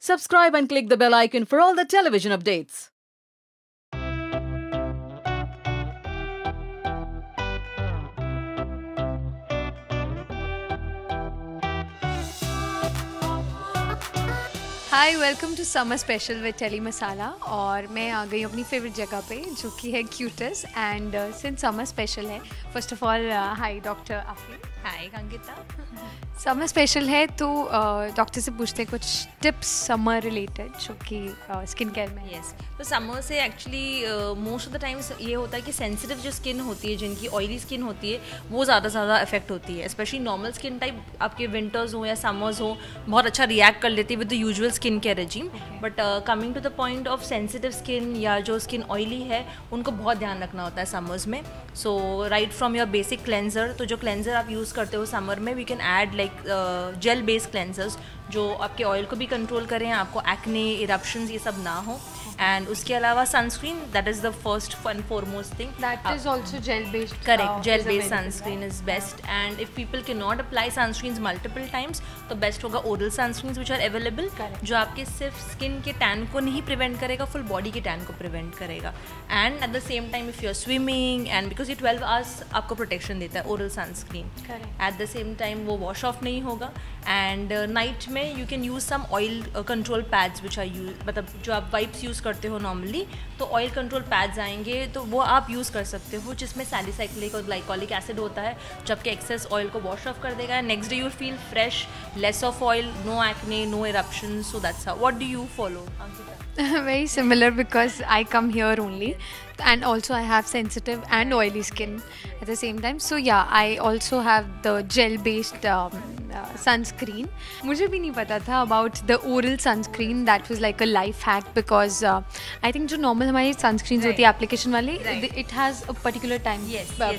Subscribe and click the bell icon for all the television updates. Hi welcome to summer special with tele masala. और मैं आ गई अपनी favourite जगह पे जो कि है क्यूटस। एंड सिंस समर स्पेशल है, first of all hi doctor Afreen. Hi Ankita. Summer special है तो डॉक्टर से पूछते हैं कुछ टिप्स समर रिलेटेड जो कि स्किन केयर में। यस, तो समर से actually most of the times ये होता है कि सेंसिटिव जो स्किन होती है, जिनकी ऑयली स्किन होती है, वो ज़्यादा से ज़्यादा इफेक्ट होती है। स्पेशली नॉर्मल स्किन टाइप आपके विंटर्स हो या समर्स हो, बहुत अच्छा रिएक्ट कर लेती है with the usual skin care regime. But coming to the point of sensitive skin या जो स्किन ऑयली है, उनको बहुत ध्यान रखना होता है समर्स में। So right from your basic cleanser, तो जो क्लेंजर आप यूज़ करते हो समर में, we can add like gel based cleansers जो आपके ऑयल को भी कंट्रोल करें, आपको एक्ने, इरप्शंस ये सब ना हो। एंड उसके अलावा sunscreen, that is the first and foremost thing. That is also gel based. Correct, gel based sunscreen is best. And if people can not apply sunscreens multiple times, तो best होगा oral sunscreens which are available, जो आपके सिर्फ skin के tan को नहीं prevent करेगा, full body के टैन को प्रिवेंट करेगा। And at the same time if you are swimming, and because ये 12 आवर्स आपको प्रोटेक्शन देता है oral sunscreen, at the same time वो वॉश ऑफ नहीं होगा। एंड नाइट में you can use some oil control pads which are use, मतलब जो आप वाइप्स यूज़ करते हो नॉर्मली, तो ऑयल कंट्रोल पैड्स आएंगे, तो वो आप यूज़ कर सकते हो, जिसमें सैलिसाइक्लिक और ग्लाइकोलिक एसिड होता है, जो आपके एक्सेस ऑयल को वॉश ऑफ कर देगा। Next day you feel fresh, less of oil, no acne, no eruption. So that's how. What do you follow, Ankita? Very similar because I come here only, and also I have sensitive and oily skin at the same time. So yeah, I also have the gel based sunscreen. मुझे भी नहीं पता था about the oral sunscreen. That was like a life hack because I think जो normal हमारी sunscreens होती है application वाली, it has a particular time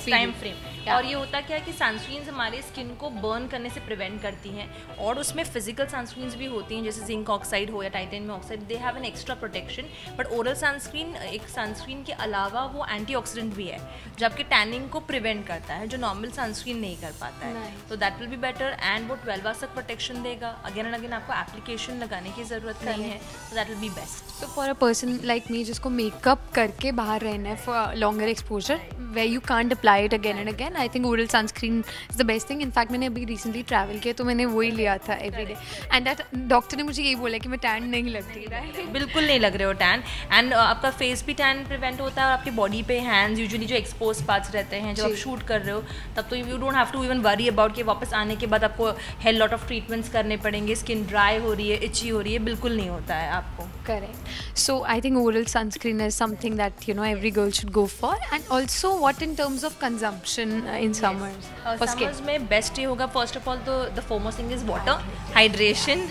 time frame. और ये होता क्या है कि सनस्क्रीन्स हमारे स्किन को बर्न करने से प्रिवेंट करती हैं, और उसमें फिजिकल सनस्क्रीन्स भी होती हैं, जैसे जिंक ऑक्साइड हो या titanium oxide, they have an extra protection. But oral sunscreen एक सनस्क्रीन के अलावा वो एंटीऑक्सीडेंट भी है, जो आपके टैनिंग को प्रिवेंट करता है, जो नॉर्मल सनस्क्रीन नहीं कर पाता है। तो that will be better, and वो 12 आवर्स तक प्रोटेक्शन देगा। अगेन एंड अगेन आपको एप्लीकेशन लगाने की ज़रूरत नहीं है, तो दैट विल बी बेस्ट। तो for a person like me जिसको मेकअप करके बाहर रहना है for longer exposure, where you can't apply it again and again, I think oral sunscreen is the best thing. In fact मैंने अभी recently travel किया तो मैंने वही लिया था every day, and that doctor ने मुझे यही बोला कि मैं टैन नहीं लगती है। बिल्कुल नहीं लग रहे हो टैन, एंड आपका फेस भी टैन प्रिवेंट होता है, और आपकी बॉडी पे हैंड्स यूजुअली जो एक्सपोज पार्ट्स रहते हैं, जब आप शूट कर रहे हो, तब तो you don't have to even worry about कि वापस आने के बाद आपको हेल लॉट ऑफ ट्रीटमेंट्स करने पड़ेंगे, स्किन ड्राई हो रही है, इची हो रही है, बिल्कुल नहीं होता है आपको। Correct. So I think oral sunscreen is something that every girl should go for. And also what in terms of consumption in summers? Summers में बेस्ट ये होगा, फर्स्ट ऑफ ऑल तो the foremost thing is water, hydration.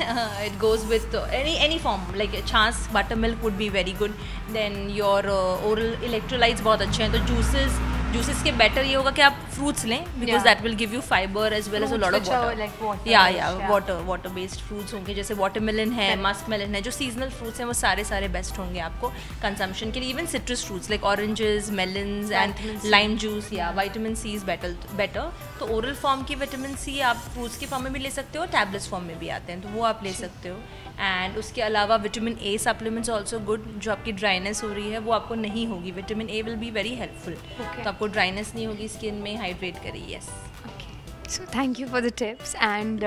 It goes with any form, like छाछ, buttermilk would be very good. Then your oral electrolytes बहुत अच्छे हैं, तो juices के बेटर ये होगा कि आप फ्रूट्स लें, because that will give you fibre as well as a lot of water. Water based fruits होंगे, जैसे वाटरमेलन है, मस्क मेलन है, जो सीजनल फ्रूट्स हैं वो सारे बेस्ट होंगे आपको कंजम्पशन के लिए। Even citrus fruits like oranges, melons and lime juice, या विटामिन सी इज बेटर। तो ओरल फॉर्म की विटामिन सी आप फ्रूट्स की फॉर्म में भी ले सकते हो, टैबलेट्स फॉर्म में भी आते हैं, तो वो आप ले सकते हो। एंड उसके अलावा vitamin A supplements also good, जो आपकी ड्राइनेस हो रही है वो आपको नहीं होगी। Vitamin A will be very helpful, तो आपको ड्राइनेस नहीं होगी स्किन में, हाइड्रेट करिए। Yes, so thank you for the tips, and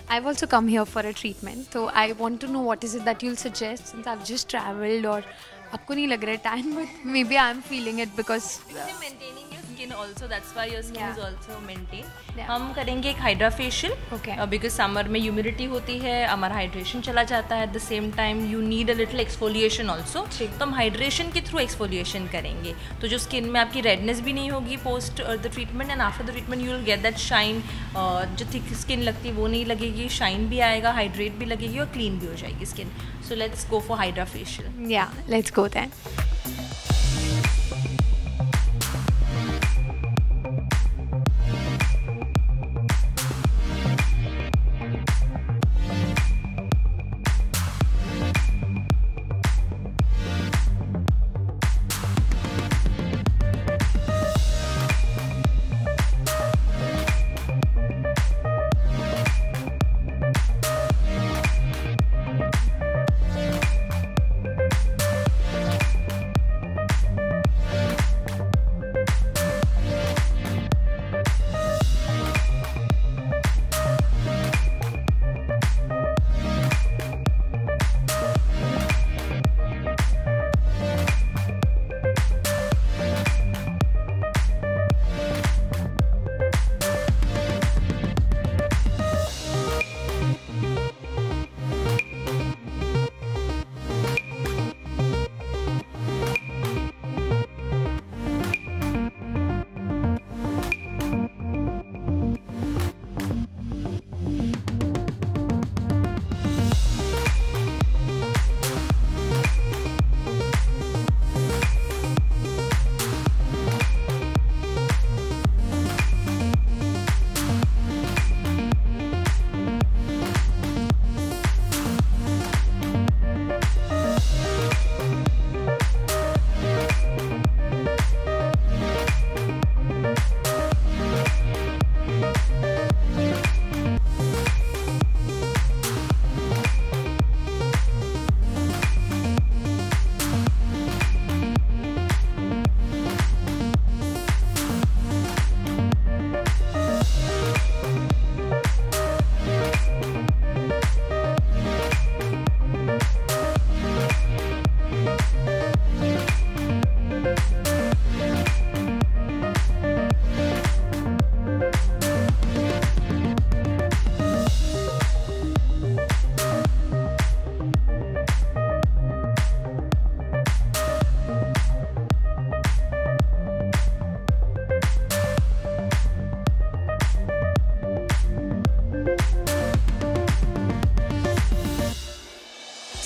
I've also come here for a treatment, so I want to know what is it that you'll suggest since I've just traveled, और आपको नहीं लग रहा है tan, but maybe I'm feeling it because maintaining your skin also, that's why your skin is also maintained. हम करेंगे एक hydra facial, because summer में ह्यूमिडिटी होती है, हमारा हाइड्रेशन चला जाता है, eight the same time you need a little exfoliation also, तो हम हाइड्रेशन के थ्रू एक्सफोलिएशन करेंगे, तो जो स्किन में आपकी रेडनेस भी नहीं होगी post the treatment, and after the treatment you will get that shine. जो थिक स्किन लगती है वो नहीं लगेगी, शाइन भी आएगा, हाइड्रेट भी लगेगी, और क्लीन भी हो जाएगी skin. So let's go for hydra facial. या let's go then.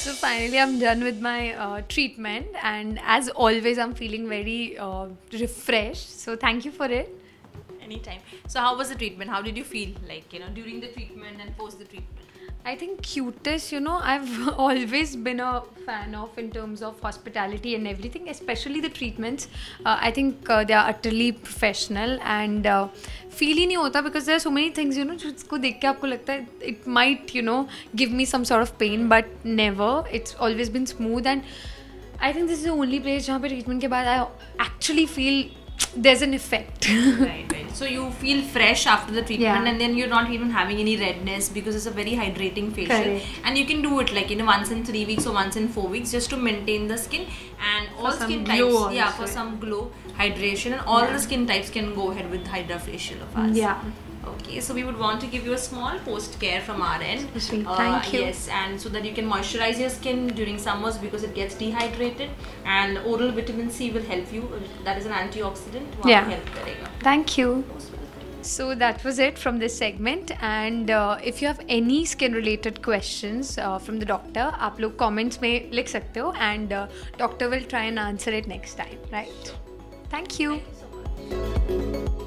So finally, I'm done with my treatment, and as always, I'm feeling very refreshed. So thank you for it. Anytime. So how was the treatment? How did you feel, like, during the treatment and post the treatment? I think cutest, I've always been a fan of in terms of hospitality and everything, especially the treatments. I think they are utterly professional and feel ही नहीं होता because there are so many things, जिसको देख के आपको लगता है it might, give me some sort of pain, but never. It's always been smooth, and I think this is the only place जहाँ पे treatment के बाद I actually feel there's an effect. Right. So you feel fresh after the treatment, and then you're not even having any redness because it's a very hydrating facial. Correct. And you can do it like once in 3 weeks or once in 4 weeks just to maintain the skin, and all skin types. Also, yeah, for some glow, hydration, and all the skin types can go ahead with Hydra facial of ours. Yeah. Okay, so we would want to give you a small post care from our end. Sweet. Thank you. Yes, and so that you can moisturize your skin during summers because it gets dehydrated, and oral vitamin C will help you. That is an antioxidant. वो आपको help करेगा. Thank you. So that was it from this segment, and if you have any skin related questions from the doctor, आप लोग comments में लिख सकते हो, and doctor will try and answer it next time, right? Thank you. Thank you so much.